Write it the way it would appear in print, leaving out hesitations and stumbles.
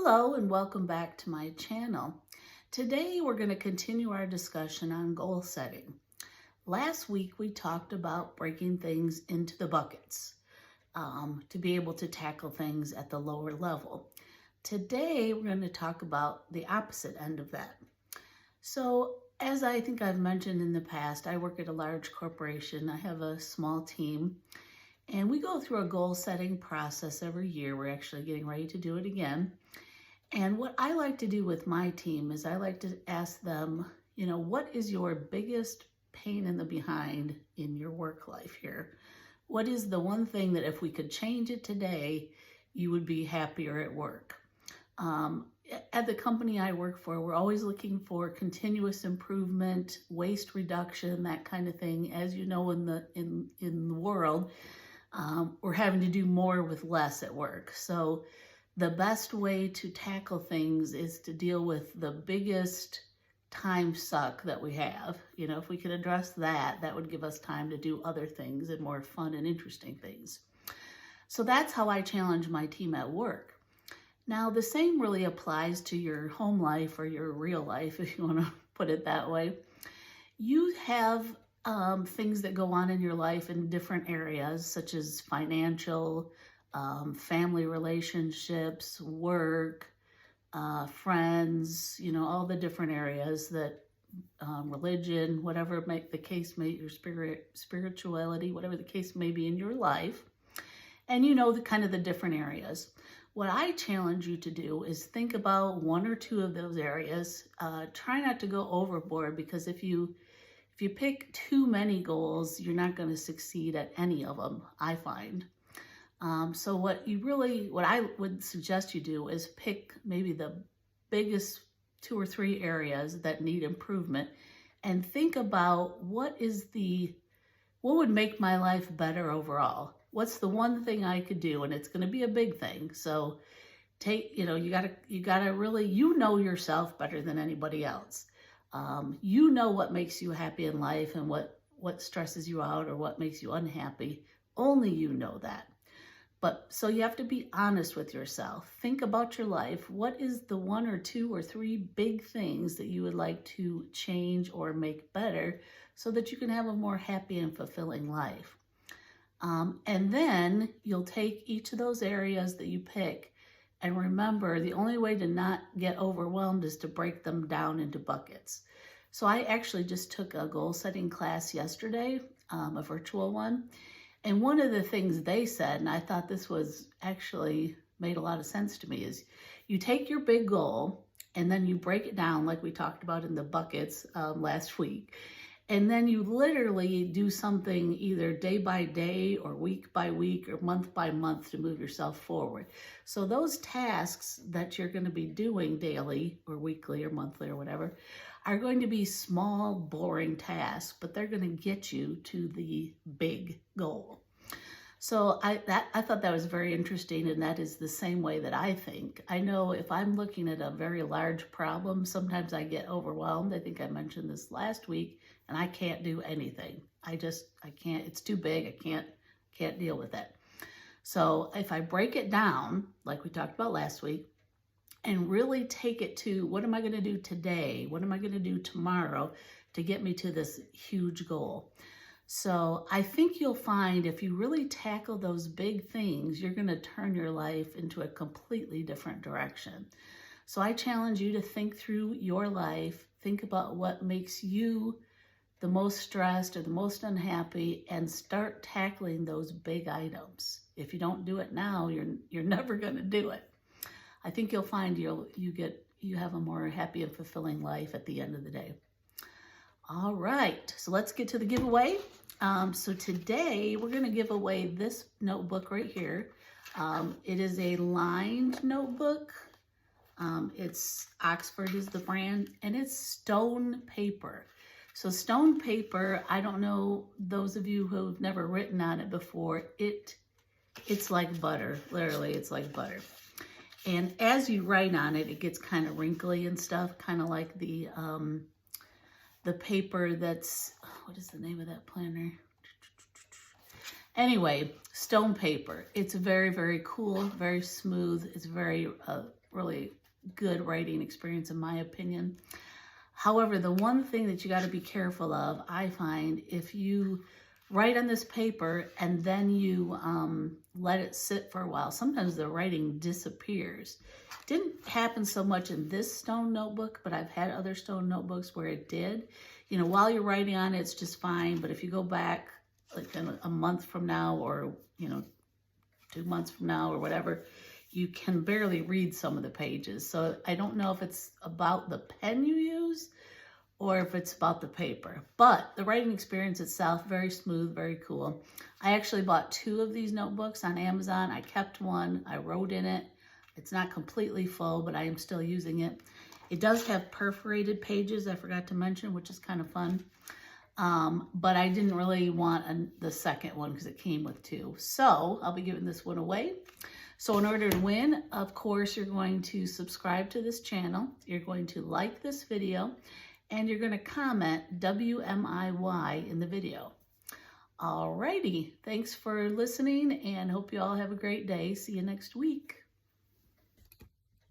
Hello and welcome back to my channel. Today we're going to continue our discussion on goal setting. Last week we talked about breaking things into the buckets to be able to tackle things at the lower level. Today we're going to talk about the opposite end of that. So as I think I've mentioned in the past, I work at a large corporation. I have a small team and we go through a goal setting process every year. We're actually getting ready to do it again. And what I like to do with my team is I like to ask them, what is your biggest pain in the behind in your work life here? What is the one thing that if we could change it today, you would be happier at work? At the company I work for, we're always looking for continuous improvement, waste reduction, that kind of thing. As you know, in the world, we're having to do more with less at work. So the best way to tackle things is to deal with the biggest time suck that we have. If we could address that, that would give us time to do other things and more fun and interesting things. So that's how I challenge my team at work. Now, the same really applies to your home life or your real life, if you want to put it that way. You have things that go on in your life in different areas, such as financial, family relationships, work, friends, all the different areas that religion, whatever the case may, your spirituality, whatever the case may be in your life, and the kind of the different areas. What I challenge you to do is think about one or two of those areas. Try not to go overboard, because if you pick too many goals, you're not going to succeed at any of them, I find. So what I would suggest you do is pick maybe the biggest 2 or 3 areas that need improvement and think about what would make my life better overall? What's the one thing I could do? And it's going to be a big thing. So you gotta really, yourself better than anybody else. What makes you happy in life and what stresses you out or what makes you unhappy. Only you know that. So you have to be honest with yourself. Think about your life. What is the 1 or 2 or 3 big things that you would like to change or make better so that you can have a more happy and fulfilling life? And then you'll take each of those areas that you pick, and remember, the only way to not get overwhelmed is to break them down into buckets. So I actually just took a goal setting class yesterday, a virtual one. And one of the things they said, and I thought this was actually made a lot of sense to me, is you take your big goal and then you break it down like we talked about in the buckets last week. And then you literally do something either day by day or week by week or month by month to move yourself forward. So those tasks that you're going to be doing daily or weekly or monthly or whatever are going to be small, boring tasks, but they're going to get you to the big goal. So I thought that was very interesting, and that is the same way that I think. I know if I'm looking at a very large problem, sometimes I get overwhelmed. I think I mentioned this last week, and I can't do anything. I can't, it's too big. I can't deal with it. So if I break it down, like we talked about last week, and really take it to what am I going to do today? What am I going to do tomorrow to get me to this huge goal? So I think you'll find if you really tackle those big things, you're going to turn your life into a completely different direction. So I challenge you to think through your life, think about what makes you the most stressed or the most unhappy, and start tackling those big items. If you don't do it now, you're never going to do it. I think you'll find you have a more happy and fulfilling life at the end of the day. All right, so let's get to the giveaway. So today we're going to give away this notebook right here. It is a lined notebook. It's Oxford is the brand, and it's stone paper. So stone paper, I don't know, those of you who've never written on it before, it's like butter. Literally, it's like butter. And as you write on it, it gets kind of wrinkly and stuff, kind of like the paper that's, what is the name of that planner? Anyway, stone paper. It's very, very cool, very smooth. It's very really good writing experience in my opinion. However, the one thing that you got to be careful of, I find, if you write on this paper and then you let it sit for a while, sometimes the writing disappears. Didn't happen so much in this stone notebook, but I've had other stone notebooks where it did. You know, while you're writing on it, it's just fine. But if you go back like a month from now, or, you know, 2 months from now or whatever, you can barely read some of the pages. So I don't know if it's about the pen you use or if it's about the paper. But the writing experience itself, very smooth, very cool. I actually bought 2 of these notebooks on Amazon. I kept one. I wrote in it. It's not completely full, but I am still using it. It does have perforated pages, I forgot to mention, which is kind of fun. But I didn't really want the second one because it came with 2. So I'll be giving this one away. So in order to win, of course, you're going to subscribe to this channel. You're going to like this video, and you're going to comment WMIY in the video. Alrighty, thanks for listening, and hope you all have a great day. See you next week.